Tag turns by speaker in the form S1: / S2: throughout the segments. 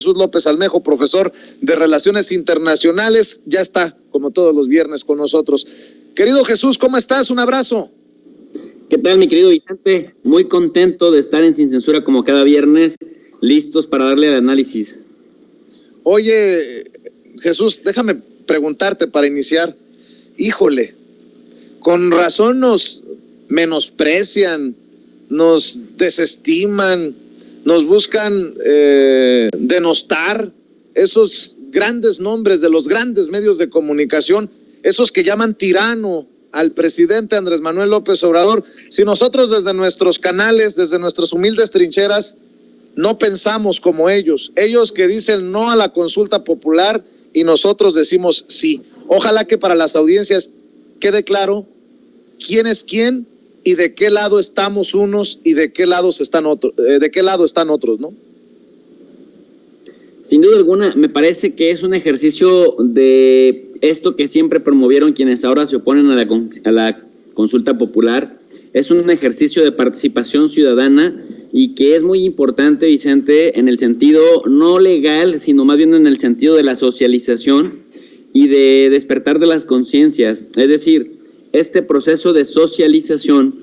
S1: Jesús López Almejo, profesor de Relaciones Internacionales, ya está, como todos los viernes, con nosotros. Querido Jesús, ¿cómo estás? Un abrazo.
S2: ¿Qué tal, mi querido Vicente? Muy contento de estar en Sin Censura como cada viernes, listos para darle el análisis.
S1: Oye, Jesús, déjame preguntarte para iniciar. Híjole, con razón nos menosprecian, nos desestiman, nos buscan denostar esos grandes nombres de los grandes medios de comunicación, esos que llaman tirano al presidente Andrés Manuel López Obrador. Si nosotros desde nuestros canales, desde nuestras humildes trincheras, no pensamos como ellos que dicen no a la consulta popular y nosotros decimos sí. Ojalá que para las audiencias quede claro quién es quién y de qué lado estamos unos y de qué lado están otros, ¿no?
S2: Sin duda alguna, me parece que es un ejercicio de esto que siempre promovieron quienes ahora se oponen a la consulta popular. Es un ejercicio de participación ciudadana y que es muy importante, Vicente, en el sentido no legal, sino más bien en el sentido de la socialización y de despertar de las conciencias. Es decir, este proceso de socialización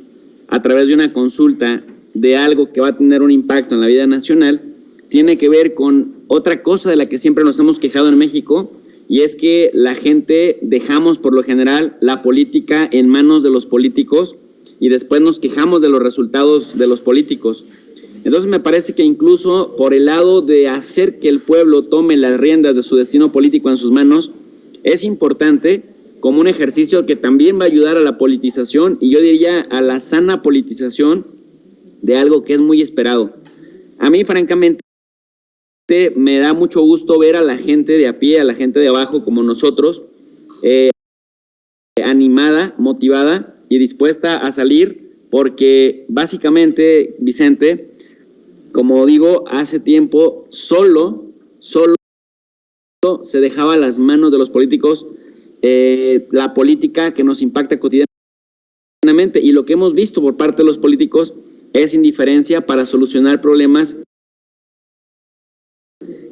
S2: a través de una consulta de algo que va a tener un impacto en la vida nacional tiene que ver con otra cosa de la que siempre nos hemos quejado en México, y es que la gente dejamos por lo general la política en manos de los políticos y después nos quejamos de los resultados de los políticos. Entonces me parece que incluso por el lado de hacer que el pueblo tome las riendas de su destino político en sus manos, es importante como un ejercicio que también va a ayudar a la politización, y yo diría a la sana politización de algo que es muy esperado. A mí, francamente, me da mucho gusto ver a la gente de a pie, a la gente de abajo como nosotros, animada, motivada y dispuesta a salir, porque básicamente, Vicente, como digo, hace tiempo solo se dejaba a las manos de los políticos la política que nos impacta cotidianamente, y lo que hemos visto por parte de los políticos es indiferencia para solucionar problemas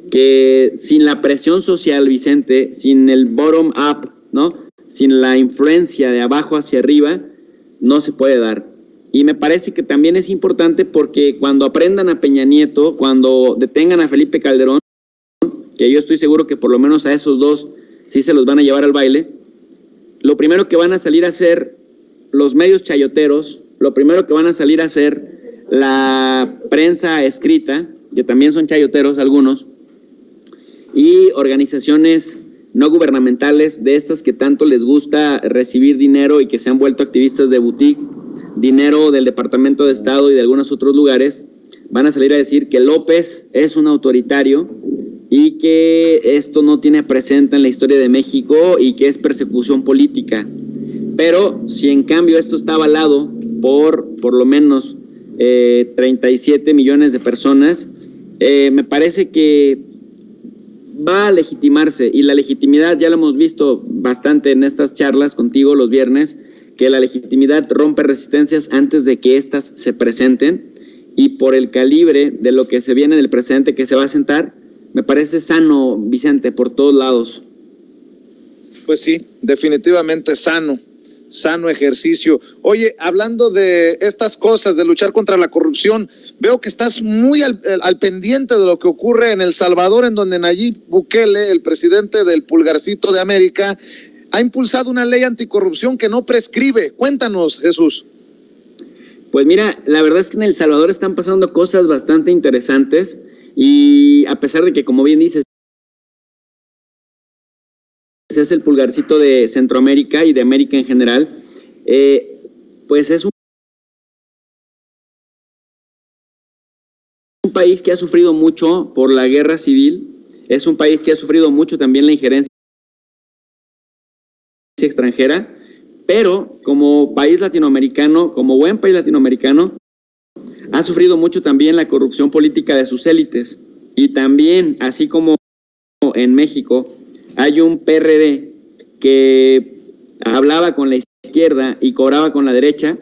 S2: que sin la presión social, Vicente, sin el bottom up, ¿no?, sin la influencia de abajo hacia arriba, no se puede dar. Y me parece que también es importante porque cuando aprendan a Peña Nieto, cuando detengan a Felipe Calderón, que yo estoy seguro que por lo menos a esos dos sí se los van a llevar al baile, lo primero que van a salir a hacer los medios chayoteros, lo primero que van a salir a hacer la prensa escrita, que también son chayoteros algunos, y organizaciones no gubernamentales, de estas que tanto les gusta recibir dinero y que se han vuelto activistas de boutique, dinero del Departamento de Estado y de algunos otros lugares, van a salir a decir que López es un autoritario y que esto no tiene presente en la historia de México y que es persecución política. Pero si en cambio esto está avalado por lo menos 37 millones de personas, me parece que va a legitimarse, y la legitimidad ya lo hemos visto bastante en estas charlas contigo los viernes, que la legitimidad rompe resistencias antes de que éstas se presenten, y por el calibre de lo que se viene del presente que se va a sentar, me parece sano, Vicente, por todos lados.
S1: Pues sí, definitivamente sano ejercicio. Oye, hablando de estas cosas, de luchar contra la corrupción, veo que estás muy al pendiente de lo que ocurre en El Salvador, en donde Nayib Bukele, el presidente del pulgarcito de América, ha impulsado una ley anticorrupción que no prescribe. Cuéntanos, Jesús.
S2: Pues mira, la verdad es que en El Salvador están pasando cosas bastante interesantes, y a pesar de que, como bien dices, es el pulgarcito de Centroamérica y de América en general, pues es un país que ha sufrido mucho por la guerra civil, es un país que ha sufrido mucho también la injerencia extranjera, pero como país latinoamericano, como buen país latinoamericano, ha sufrido mucho también la corrupción política de sus élites, y también, así como en México, hay un PRD que hablaba con la izquierda y cobraba con la derecha.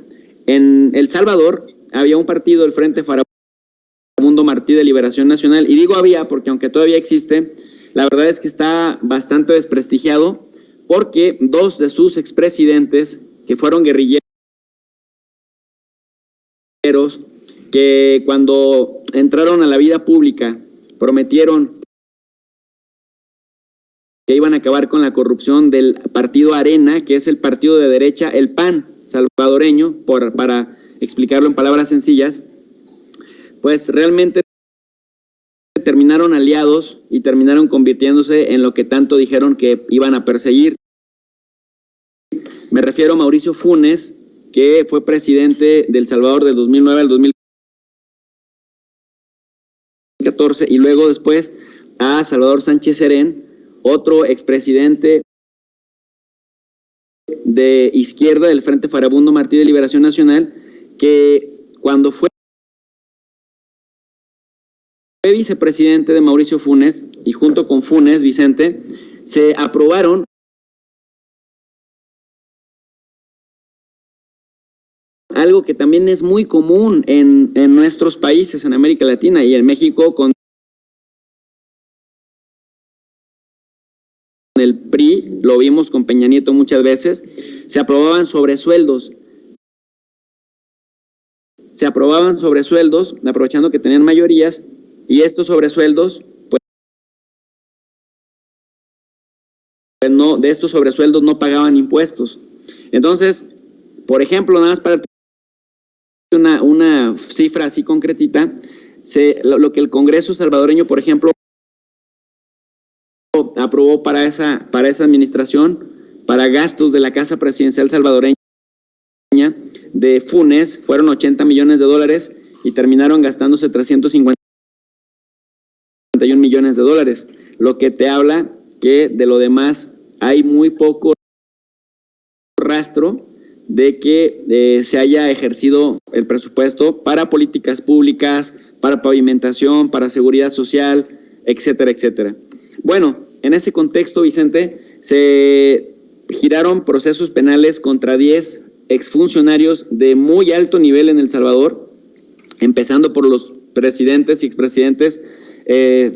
S2: En El Salvador había un partido, el Frente Farabundo Martí Partido de Liberación Nacional. Y digo había porque aunque todavía existe, la verdad es que está bastante desprestigiado porque dos de sus expresidentes, que fueron guerrilleros, que cuando entraron a la vida pública prometieron que iban a acabar con la corrupción del partido Arena, que es el partido de derecha, el PAN salvadoreño, para explicarlo en palabras sencillas, pues realmente terminaron aliados y terminaron convirtiéndose en lo que tanto dijeron que iban a perseguir. Me refiero a Mauricio Funes, que fue presidente de El Salvador del 2009 al 2014, y luego después a Salvador Sánchez Serén, otro expresidente de izquierda del Frente Farabundo Martí de Liberación Nacional, que cuando fue vicepresidente de Mauricio Funes, y junto con Funes, Vicente, se aprobaron algo que también es muy común en nuestros países, en América Latina y en México, con el PRI, lo vimos con Peña Nieto muchas veces, se aprobaban sobresueldos, aprovechando que tenían mayorías, y estos sobresueldos, pues no, de estos sobresueldos no pagaban impuestos. Entonces, por ejemplo, nada más para una cifra así concretita, lo que el Congreso salvadoreño, por ejemplo, aprobó para esa administración, para gastos de la Casa Presidencial salvadoreña de Funes, fueron $80 millones y terminaron gastándose 351 millones de dólares, lo que te habla que de lo demás hay muy poco rastro de que se haya ejercido el presupuesto para políticas públicas, para pavimentación, para seguridad social, etcétera, etcétera. Bueno, en ese contexto, Vicente, se giraron procesos penales contra 10 exfuncionarios de muy alto nivel en El Salvador, empezando por los presidentes y expresidentes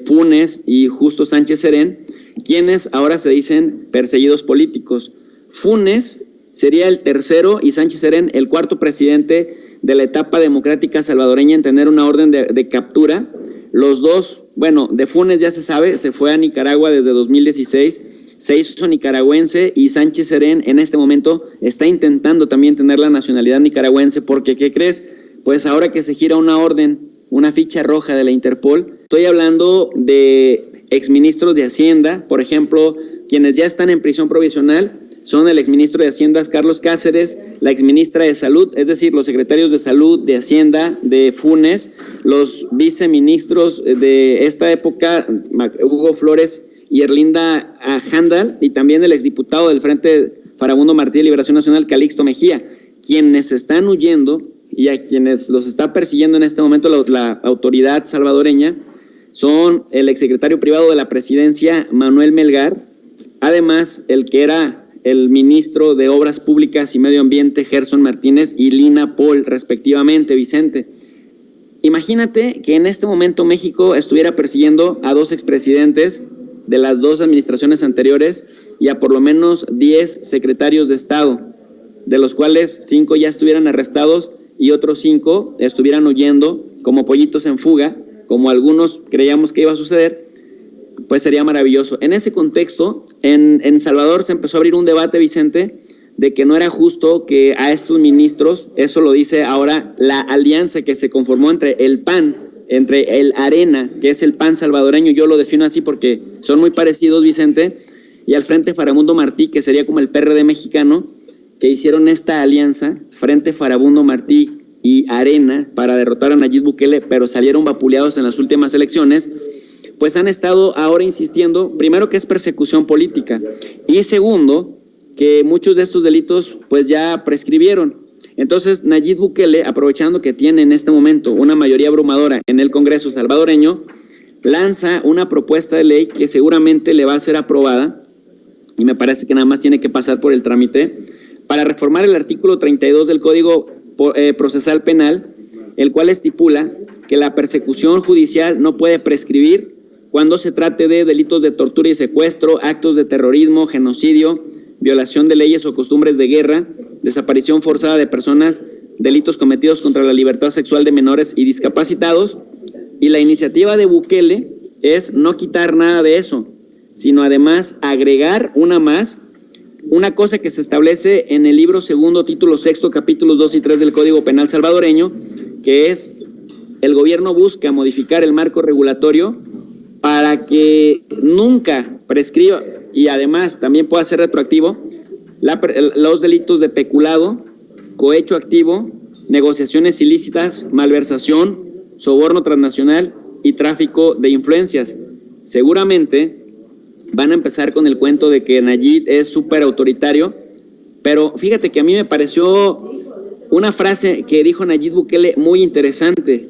S2: Funes y Justo Sánchez Serén, quienes ahora se dicen perseguidos políticos. Funes sería el tercero y Sánchez Serén el cuarto presidente de la etapa democrática salvadoreña en tener una orden de captura. Los dos, bueno, de Funes ya se sabe, se fue a Nicaragua desde 2016, se hizo nicaragüense, y Sánchez Serén en este momento está intentando también tener la nacionalidad nicaragüense porque, ¿qué crees? Pues ahora que se gira una orden, una ficha roja de la Interpol, estoy hablando de exministros de Hacienda, por ejemplo, quienes ya están en prisión provisional, son el exministro de Hacienda Carlos Cáceres, la exministra de Salud, es decir, los secretarios de Salud, de Hacienda, de Funes, los viceministros de esta época, Hugo Flores y Erlinda Handal, y también el exdiputado del Frente Farabundo Martí de Liberación Nacional, Calixto Mejía, quienes están huyendo y a quienes los está persiguiendo en este momento la autoridad salvadoreña son el exsecretario privado de la presidencia, Manuel Melgar, además el que era el ministro de Obras Públicas y Medio Ambiente, Gerson Martínez, y Lina Paul, respectivamente, Vicente. Imagínate que en este momento México estuviera persiguiendo a dos expresidentes de las dos administraciones anteriores y a por lo menos 10 secretarios de Estado, de los cuales 5 ya estuvieran arrestados y otros 5 estuvieran huyendo como pollitos en fuga, como algunos creíamos que iba a suceder. Pues sería maravilloso. En ese contexto, en Salvador se empezó a abrir un debate, Vicente, de que no era justo que a estos ministros, eso lo dice ahora la alianza que se conformó entre el PAN, entre el Arena, que es el PAN salvadoreño, yo lo defino así porque son muy parecidos, Vicente, y al Frente Farabundo Martí, que sería como el PRD mexicano, que hicieron esta alianza, Frente Farabundo Martí y Arena, para derrotar a Nayib Bukele, pero salieron vapuleados en las últimas elecciones. Pues han estado ahora insistiendo, primero, que es persecución política, y segundo, que muchos de estos delitos pues ya prescribieron. Entonces Nayib Bukele, aprovechando que tiene en este momento una mayoría abrumadora en el Congreso salvadoreño, lanza una propuesta de ley que seguramente le va a ser aprobada, y me parece que nada más tiene que pasar por el trámite, para reformar el artículo 32 del Código Procesal Penal, el cual estipula que la persecución judicial no puede prescribir cuando se trate de delitos de tortura y secuestro, actos de terrorismo, genocidio, violación de leyes o costumbres de guerra, desaparición forzada de personas, delitos cometidos contra la libertad sexual de menores y discapacitados. Y la iniciativa de Bukele es no quitar nada de eso, sino además agregar una cosa que se establece en el libro segundo, título sexto, capítulos 2 y 3 del Código Penal salvadoreño, que es: el gobierno busca modificar el marco regulatorio para que nunca prescriba y además también pueda ser retroactivo los delitos de peculado, cohecho activo, negociaciones ilícitas, malversación, soborno transnacional y tráfico de influencias. Seguramente van a empezar con el cuento de que Nayib es súper autoritario, pero fíjate que a mí me pareció una frase que dijo Nayib Bukele muy interesante: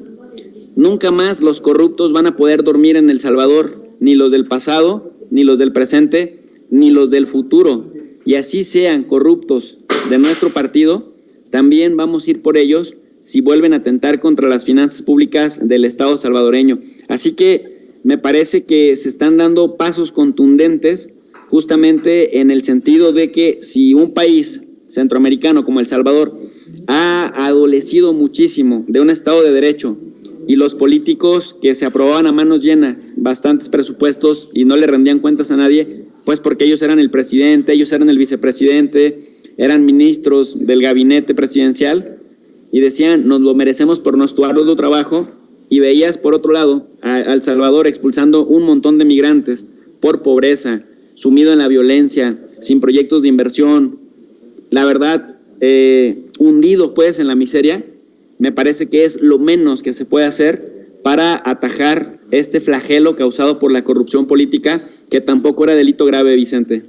S2: nunca más los corruptos van a poder dormir en El Salvador, ni los del pasado, ni los del presente, ni los del futuro. Y así sean corruptos de nuestro partido, también vamos a ir por ellos si vuelven a atentar contra las finanzas públicas del Estado salvadoreño. Así que me parece que se están dando pasos contundentes justamente en el sentido de que si un país centroamericano como El Salvador ha adolecido muchísimo de un Estado de Derecho y los políticos que se aprobaban a manos llenas bastantes presupuestos y no le rendían cuentas a nadie, pues porque ellos eran el presidente, ellos eran el vicepresidente, eran ministros del gabinete presidencial y decían, nos lo merecemos por nuestro arduo trabajo, y veías por otro lado a El Salvador expulsando un montón de migrantes por pobreza, sumido en la violencia, sin proyectos de inversión, la verdad, hundido pues en la miseria. Me parece que es lo menos que se puede hacer para atajar este flagelo causado por la corrupción política, que tampoco era delito grave, Vicente.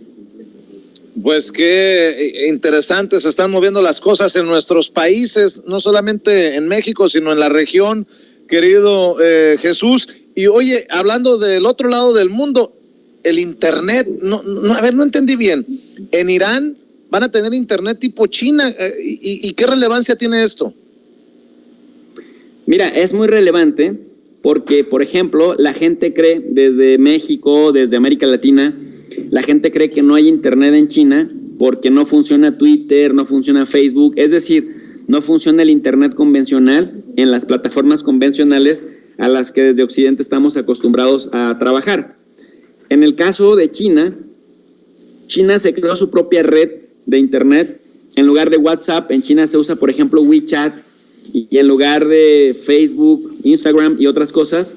S1: Pues qué interesante se están moviendo las cosas en nuestros países, no solamente en México, sino en la región, querido Jesús. Y oye, hablando del otro lado del mundo, el internet, no, no entendí bien. En Irán van a tener internet tipo China, ¿y qué relevancia tiene esto?
S2: Mira, es muy relevante porque, por ejemplo, la gente cree desde México, desde América Latina, la gente cree que no hay internet en China porque no funciona Twitter, no funciona Facebook, es decir, no funciona el internet convencional en las plataformas convencionales a las que desde Occidente estamos acostumbrados a trabajar. En el caso de China, China se creó su propia red de internet. En lugar de WhatsApp, en China se usa, por ejemplo, WeChat, y en lugar de Facebook, Instagram y otras cosas,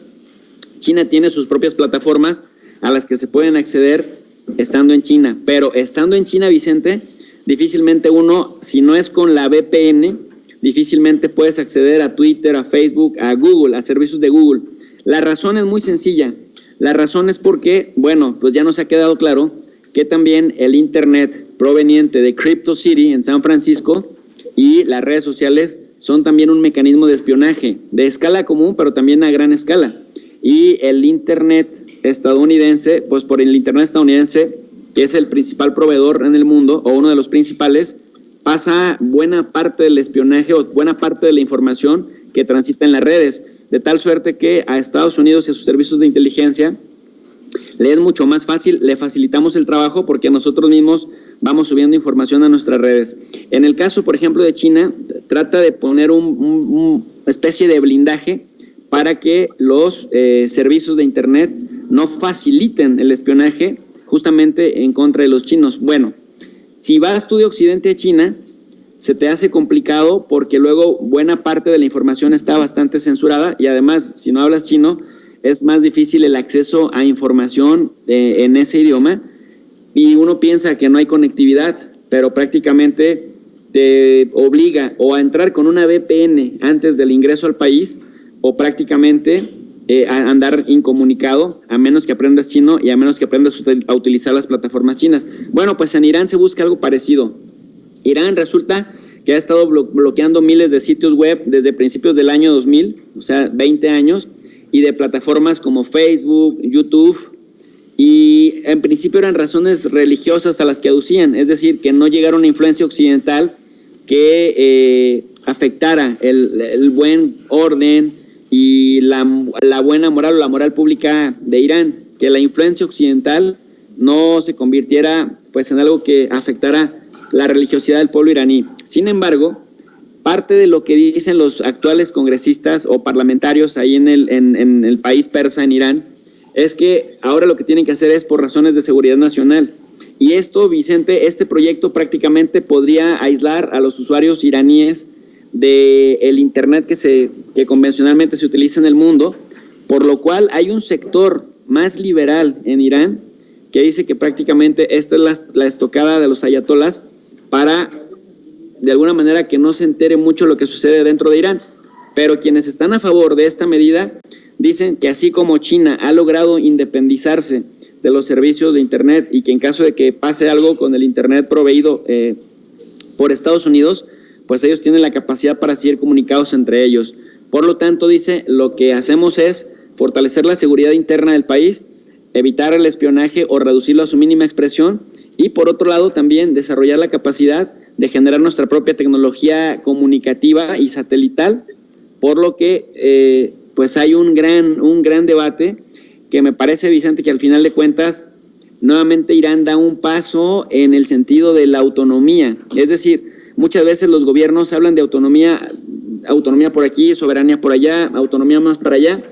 S2: China tiene sus propias plataformas a las que se pueden acceder estando en China. Pero estando en China, Vicente, difícilmente uno, si no es con la VPN, difícilmente puedes acceder a Twitter, a Facebook, a Google, a servicios de Google. La razón es muy sencilla. La razón es porque, bueno, pues ya nos ha quedado claro que también el internet proveniente de Crypto City en San Francisco y las redes sociales son también un mecanismo de espionaje de escala común, pero también a gran escala. Y el internet estadounidense, pues por el internet estadounidense, que es el principal proveedor en el mundo, o uno de los principales, pasa buena parte del espionaje o buena parte de la información que transita en las redes, de tal suerte que a Estados Unidos y a sus servicios de inteligencia le es mucho más fácil, le facilitamos el trabajo porque nosotros mismos vamos subiendo información a nuestras redes. En el caso, por ejemplo, de China, trata de poner una especie de blindaje para que los servicios de internet no faciliten el espionaje justamente en contra de los chinos. Bueno, si vas tú de Occidente a China, se te hace complicado porque luego buena parte de la información está bastante censurada y además, si no hablas chino, es más difícil el acceso a información en ese idioma y uno piensa que no hay conectividad, pero prácticamente te obliga o a entrar con una VPN antes del ingreso al país o prácticamente a andar incomunicado a menos que aprendas chino y a menos que aprendas a utilizar las plataformas chinas. Bueno, pues en Irán se busca algo parecido. Irán resulta que ha estado bloqueando miles de sitios web desde principios del año 2000, o sea, 20 años, y de plataformas como Facebook, YouTube, y en principio eran razones religiosas a las que aducían, es decir, que no llegara una influencia occidental que afectara el buen orden y la buena moral o la moral pública de Irán, que la influencia occidental no se convirtiera pues en algo que afectara la religiosidad del pueblo iraní. Sin embargo, parte de lo que dicen los actuales congresistas o parlamentarios ahí en el país persa, en Irán, es que ahora lo que tienen que hacer es por razones de seguridad nacional. Y esto, Vicente, este proyecto prácticamente podría aislar a los usuarios iraníes del Internet que convencionalmente se utiliza en el mundo, por lo cual hay un sector más liberal en Irán que dice que prácticamente esta es la estocada de los ayatolás para, de alguna manera, que no se entere mucho lo que sucede dentro de Irán. Pero quienes están a favor de esta medida dicen que así como China ha logrado independizarse de los servicios de Internet y que en caso de que pase algo con el Internet proveído por Estados Unidos, pues ellos tienen la capacidad para seguir comunicados entre ellos. Por lo tanto, dice, lo que hacemos es fortalecer la seguridad interna del país, evitar el espionaje o reducirlo a su mínima expresión y, por otro lado, también desarrollar la capacidad de generar nuestra propia tecnología comunicativa y satelital, por lo que pues hay un gran debate que me parece, Vicente, que al final de cuentas nuevamente Irán da un paso en el sentido de la autonomía. Es decir, muchas veces los gobiernos hablan de autonomía por aquí, soberanía por allá, autonomía más para allá,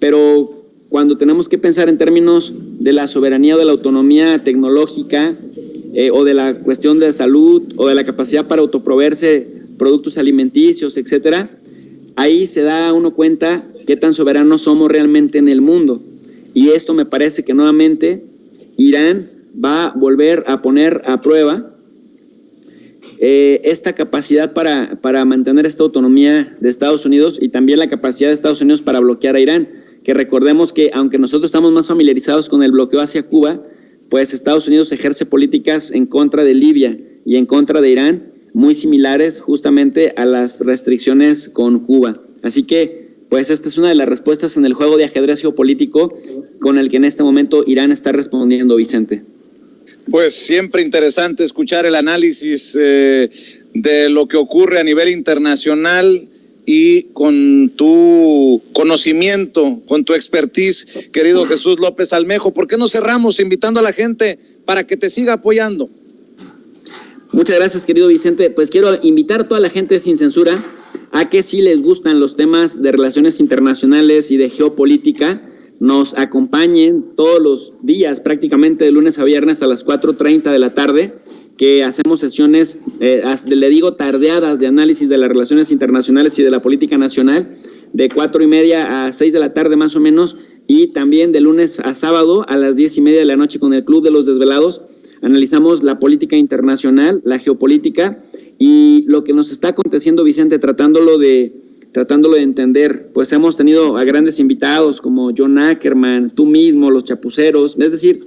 S2: pero cuando tenemos que pensar en términos de la soberanía o de la autonomía tecnológica o de la cuestión de salud o de la capacidad para autoproveerse productos alimenticios, etcétera, ahí se da uno cuenta qué tan soberanos somos realmente en el mundo. Y esto me parece que nuevamente Irán va a volver a poner a prueba esta capacidad para mantener esta autonomía de Estados Unidos y también la capacidad de Estados Unidos para bloquear a Irán, que recordemos que aunque nosotros estamos más familiarizados con el bloqueo hacia Cuba, pues Estados Unidos ejerce políticas en contra de Libia y en contra de Irán muy similares justamente a las restricciones con Cuba. Así que pues esta es una de las respuestas en el juego de ajedrez geopolítico con el que en este momento Irán está respondiendo, Vicente.
S1: Pues siempre interesante escuchar el análisis de lo que ocurre a nivel internacional y con tu conocimiento, con tu expertise, querido Jesús López Almejo. ¿Por qué no cerramos invitando a la gente para que te siga apoyando?
S2: Muchas gracias, querido Vicente. Pues quiero invitar a toda la gente sin censura a que si les gustan los temas de relaciones internacionales y de geopolítica, nos acompañen todos los días, prácticamente de lunes a viernes a las 4:30 de la tarde, que hacemos sesiones, le digo tardeadas de análisis de las relaciones internacionales y de la política nacional, de 4:30 a 6 de la tarde más o menos, y también de lunes a sábado a las 10:30 de la noche con el Club de los Desvelados. Analizamos la política internacional, la geopolítica y lo que nos está aconteciendo, Vicente, tratándolo de entender. Pues hemos tenido a grandes invitados como John Ackerman, tú mismo, los chapuceros. Es decir,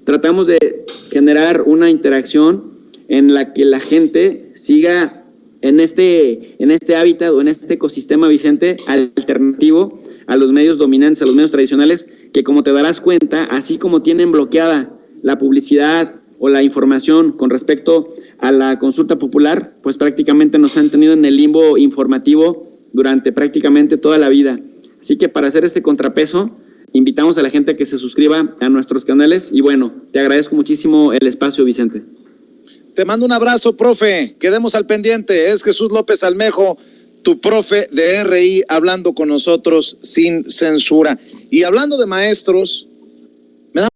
S2: tratamos de generar una interacción en la que la gente siga en este hábitat o en este ecosistema, Vicente, alternativo a los medios dominantes, a los medios tradicionales, que como te darás cuenta, así como tienen bloqueada la publicidad o la información con respecto a la consulta popular, pues prácticamente nos han tenido en el limbo informativo durante prácticamente toda la vida. Así que para hacer este contrapeso, invitamos a la gente a que se suscriba a nuestros canales y bueno, te agradezco muchísimo el espacio, Vicente.
S1: Te mando un abrazo, profe. Quedemos al pendiente. Es Jesús López Almejo, tu profe de RI, hablando con nosotros sin censura. Y hablando de maestros,